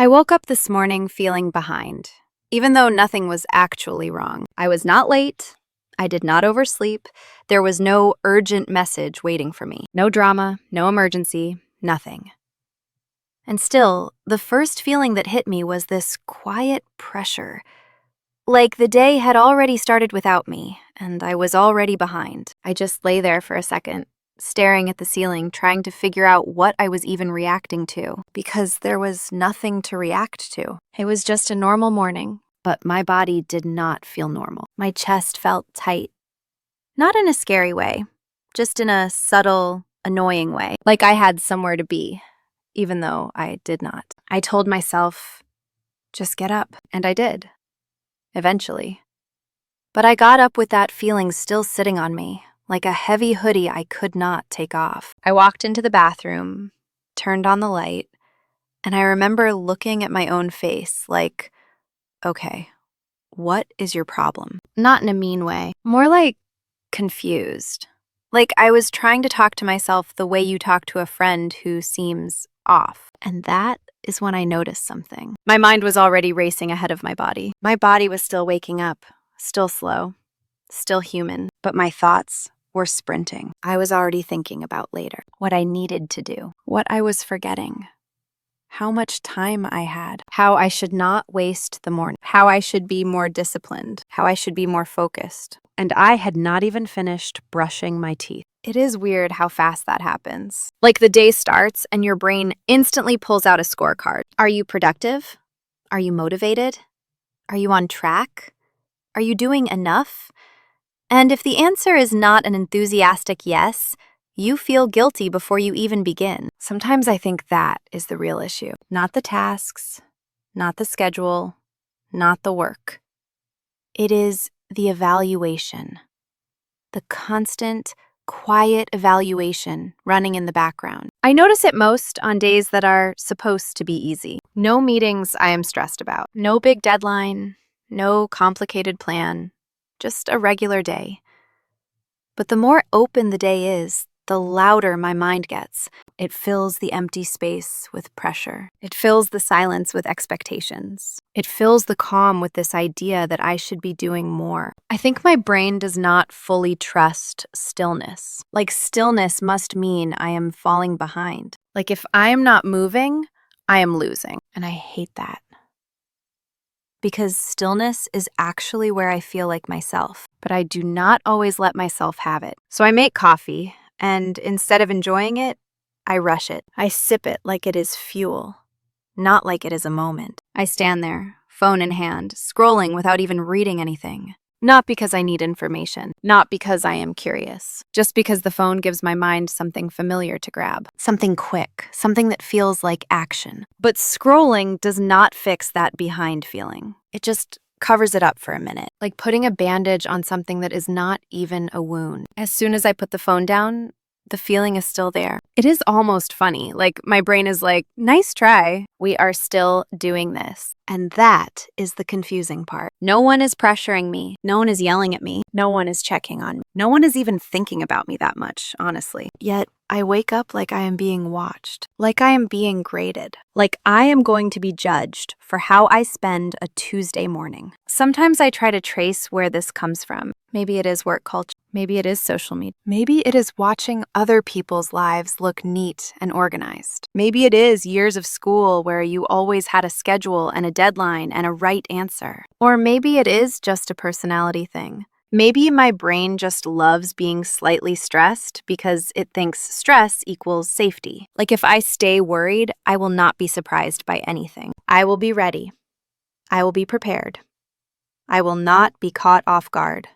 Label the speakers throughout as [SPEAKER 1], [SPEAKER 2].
[SPEAKER 1] I woke up this morning feeling behind, even though nothing was actually wrong. I was not late. I did not oversleep. There was no urgent message waiting for me. No drama, no emergency, nothing. And still, the first feeling that hit me was this quiet pressure. Like the day had already started without me, and I was already behind. I just lay there for a second, staring at the ceiling, trying to figure out what I was even reacting to, because there was nothing to react to. It was just a normal morning, but my body did not feel normal. My chest felt tight. Not in a scary way, just in a subtle, annoying way, like I had somewhere to be, even though I did not. I told myself, just get up, and I did. Eventually. But I got up with that feeling still sitting on me, like a heavy hoodie I could not take off. I walked into the bathroom, turned on the light, and I remember looking at my own face like, okay, what is your problem? Not in a mean way, more like confused. Like I was trying to talk to myself the way you talk to a friend who seems off. And that is when I noticed something. My mind was already racing ahead of my body. My body was still waking up, still slow, still human, but my thoughts were sprinting. I was already thinking about later, what I needed to do, what I was forgetting, how much time I had, how I should not waste the morning, how I should be more disciplined, how I should be more focused. And I had not even finished brushing my teeth. It is weird how fast that happens. Like the day starts and your brain instantly pulls out a scorecard. Are you productive? Are you motivated? Are you on track? Are you doing enough? And if the answer is not an enthusiastic yes, you feel guilty before you even begin. Sometimes I think that is the real issue. Not the tasks, not the schedule, not the work. It is the evaluation. The constant, quiet evaluation running in the background. I notice it most on days that are supposed to be easy. No meetings I am stressed about. No big deadline. No complicated plan. Just a regular day. But the more open the day is, the louder my mind gets. It fills the empty space with pressure. It fills the silence with expectations. It fills the calm with this idea that I should be doing more. I think my brain does not fully trust stillness. Like stillness must mean I am falling behind. Like if I am not moving, I am losing. And I hate that. Because stillness is actually where I feel like myself. But I do not always let myself have it. So I make coffee. And instead of enjoying it, I rush it. I sip it like it is fuel, not like it is a moment. I stand there, phone in hand, scrolling without even reading anything. Not because I need information, not because I am curious, just because the phone gives my mind something familiar to grab, something quick, something that feels like action. But scrolling does not fix that behind feeling. It just covers it up for a minute, like putting a bandage on something that is not even a wound. As soon as I put the phone down, the feeling is still there. It is almost funny, like my brain is like, nice try. We are still doing this. And that is the confusing part. No one is pressuring me. No one is yelling at me. No one is checking on me. No one is even thinking about me that much, honestly. Yet I wake up like I am being watched, like I am being graded, like I am going to be judged for how I spend a Tuesday morning. Sometimes I try to trace where this comes from. Maybe it is work culture. Maybe it is social media. Maybe it is watching other people's lives look neat and organized. Maybe it is years of school where you always had a schedule and a deadline and a right answer. Or maybe it is just a personality thing. Maybe my brain just loves being slightly stressed because it thinks stress equals safety. Like if I stay worried, I will not be surprised by anything. I will be ready. I will be prepared. I will not be caught off guard.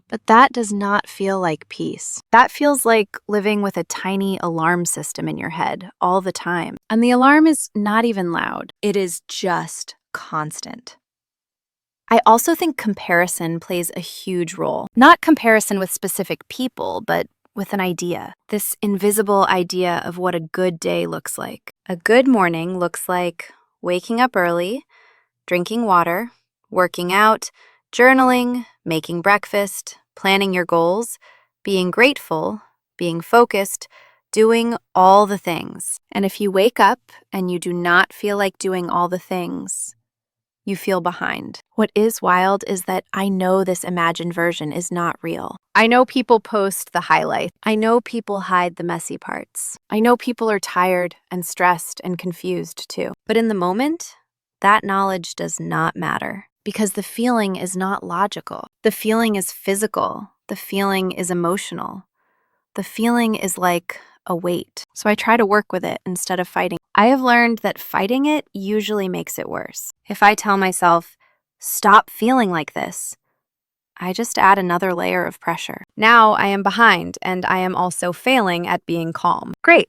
[SPEAKER 1] But that does not feel like peace. That feels like living with a tiny alarm system in your head all the time. And the alarm is not even loud. It is just constant. I also think comparison plays a huge role. Not comparison with specific people, but with an idea. This invisible idea of what a good day looks like. A good morning looks like waking up early, drinking water, working out, journaling, making breakfast, planning your goals, being grateful, being focused, doing all the things. And if you wake up and you do not feel like doing all the things, you feel behind. What is wild is that I know this imagined version is not real. I know people post the highlights. I know people hide the messy parts. I know people are tired and stressed and confused too. But in the moment, that knowledge does not matter because the feeling is not logical. The feeling is physical. The feeling is emotional. The feeling is like a weight. So I try to work with it instead of fighting. I have learned that fighting it usually makes it worse. If I tell myself, stop feeling like this, I just add another layer of pressure. Now I am behind and I am also failing at being calm. Great.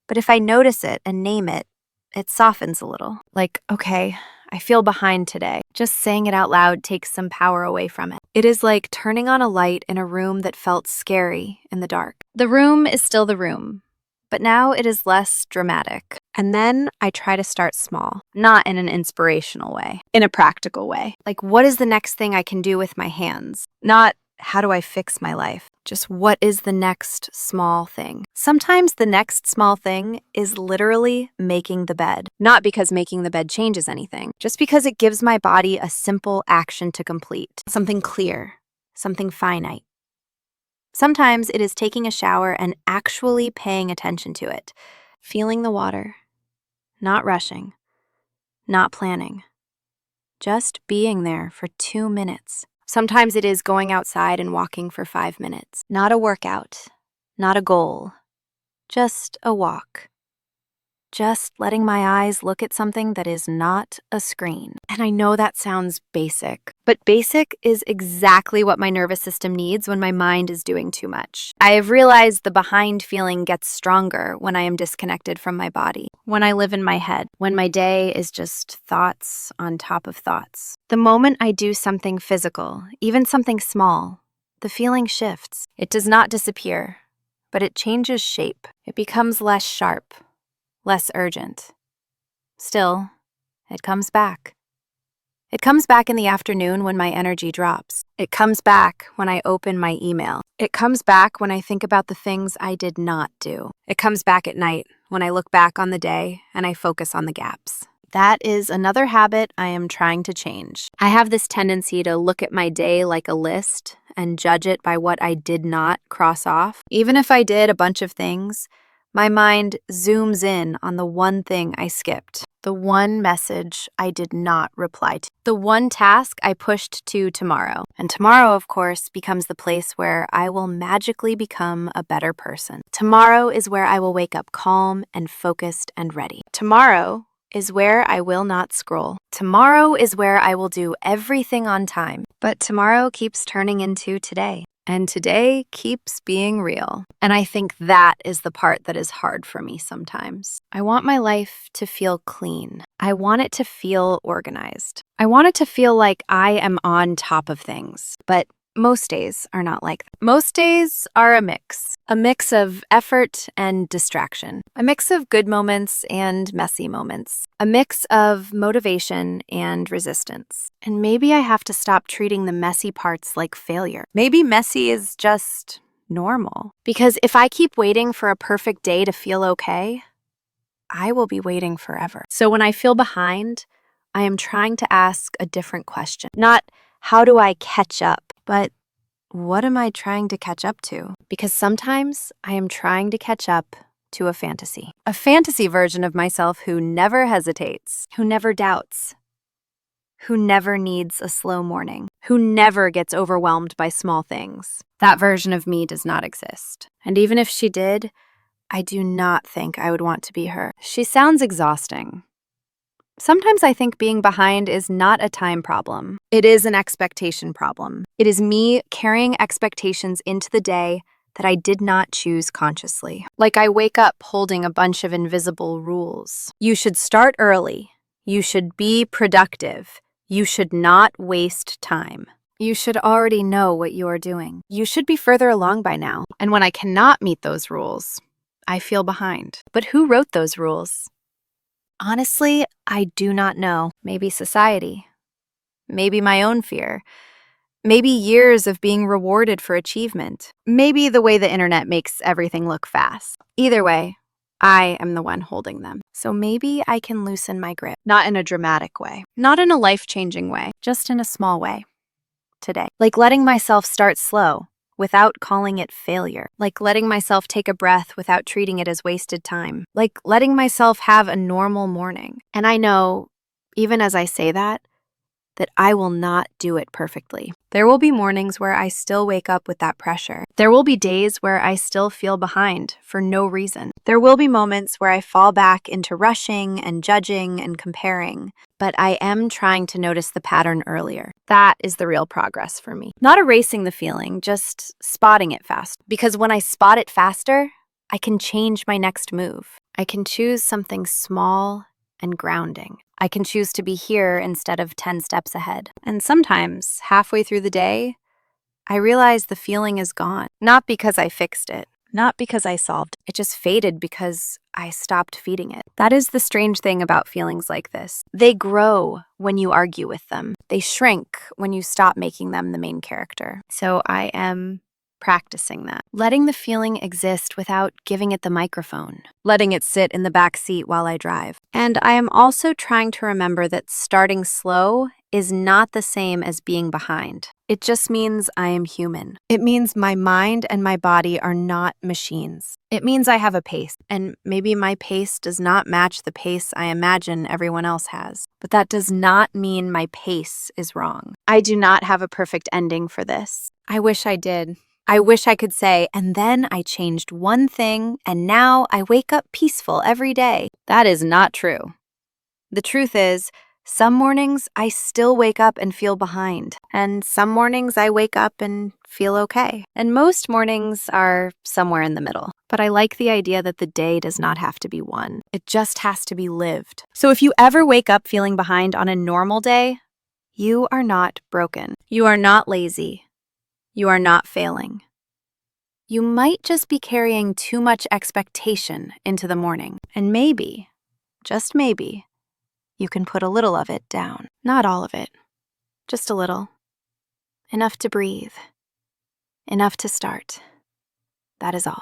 [SPEAKER 1] But if I notice it and name it, it softens a little. Like, okay, I feel behind today. Just saying it out loud takes some power away from it. It is like turning on a light in a room that felt scary in the dark. The room is still the room, but now it is less dramatic. And then I try to start small, not in an inspirational way, in a practical way. Like, what is the next thing I can do with my hands? Not, how do I fix my life? Just what is the next small thing? Sometimes the next small thing is literally making the bed. Not because making the bed changes anything, just because it gives my body a simple action to complete. Something clear, something finite. Sometimes it is taking a shower and actually paying attention to it. Feeling the water, not rushing, not planning. Just being there for 2 minutes. Sometimes it is going outside and walking for 5 minutes. Not a workout, not a goal, just a walk. Just letting my eyes look at something that is not a screen. And I know that sounds basic, but basic is exactly what my nervous system needs when my mind is doing too much. I have realized the behind feeling gets stronger when I am disconnected from my body, when I live in my head, when my day is just thoughts on top of thoughts. The moment I do something physical, even something small, the feeling shifts. It does not disappear, but it changes shape. It becomes less sharp, less urgent. Still, it comes back. It comes back in the afternoon when my energy drops. It comes back when I open my email. It comes back when I think about the things I did not do. It comes back at night when I look back on the day and I focus on the gaps. That is another habit I am trying to change. I have this tendency to look at my day like a list and judge it by what I did not cross off. Even if I did a bunch of things, my mind zooms in on the one thing I skipped, the one message I did not reply to, the one task I pushed to tomorrow. And tomorrow, of course, becomes the place where I will magically become a better person. Tomorrow is where I will wake up calm and focused and ready. Tomorrow is where I will not scroll. Tomorrow is where I will do everything on time. But tomorrow keeps turning into today. And today keeps being real. And I think that is the part that is hard for me sometimes. I want my life to feel clean. I want it to feel organized. I want it to feel like I am on top of things. But most days are not like that. Most days are a mix of effort and distraction, a mix of good moments and messy moments, a mix of motivation and resistance. And maybe I have to stop treating the messy parts like failure. Maybe messy is just normal. Because if I keep waiting for a perfect day to feel okay, I will be waiting forever. So when I feel behind, I am trying to ask a different question. Not, how do I catch up? But what am I trying to catch up to? Because sometimes I am trying to catch up to a fantasy version of myself who never hesitates, who never doubts, who never needs a slow morning, who never gets overwhelmed by small things. That version of me does not exist. And even if she did, I do not think I would want to be her. She sounds exhausting. Sometimes I think being behind is not a time problem. It is an expectation problem. It is me carrying expectations into the day that I did not choose consciously. Like I wake up holding a bunch of invisible rules. You should start early. You should be productive. You should not waste time. You should already know what you are doing. You should be further along by now. And when I cannot meet those rules, I feel behind. But who wrote those rules? Honestly, I do not know. Maybe society. Maybe my own fear. Maybe years of being rewarded for achievement. Maybe the way the internet makes everything look fast. Either way, I am the one holding them. So maybe I can loosen my grip. Not in a dramatic way. Not in a life-changing way. Just in a small way. Today. Like letting myself start slow without calling it failure. Like letting myself take a breath without treating it as wasted time. Like letting myself have a normal morning. And I know, even as I say that I will not do it perfectly. There will be mornings where I still wake up with that pressure. There will be days where I still feel behind for no reason. There will be moments where I fall back into rushing and judging and comparing. But I am trying to notice the pattern earlier. That is the real progress for me. Not erasing the feeling, just spotting it fast. Because when I spot it faster, I can change my next move. I can choose something small and grounding. I can choose to be here instead of 10 steps ahead. And sometimes, halfway through the day, I realize the feeling is gone. Not because I fixed it, not because I solved it. It just faded because I stopped feeding it. That is the strange thing about feelings like this. They grow when you argue with them. They shrink when you stop making them the main character. So I am practicing that. Letting the feeling exist without giving it the microphone. Letting it sit in the back seat while I drive. And I am also trying to remember that starting slow is not the same as being behind. It just means I am human. It means my mind and my body are not machines. It means I have a pace, and maybe my pace does not match the pace I imagine everyone else has. But that does not mean my pace is wrong. I do not have a perfect ending for this. I wish I did. I wish I could say, and then I changed one thing, and now I wake up peaceful every day. That is not true. The truth is, some mornings I still wake up and feel behind, and some mornings I wake up and feel okay. And most mornings are somewhere in the middle. But I like the idea that the day does not have to be won. It just has to be lived. So if you ever wake up feeling behind on a normal day, you are not broken. You are not lazy. You are not failing. You might just be carrying too much expectation into the morning. And maybe, just maybe, you can put a little of it down. Not all of it, just a little. Enough to breathe. Enough to start. That is all.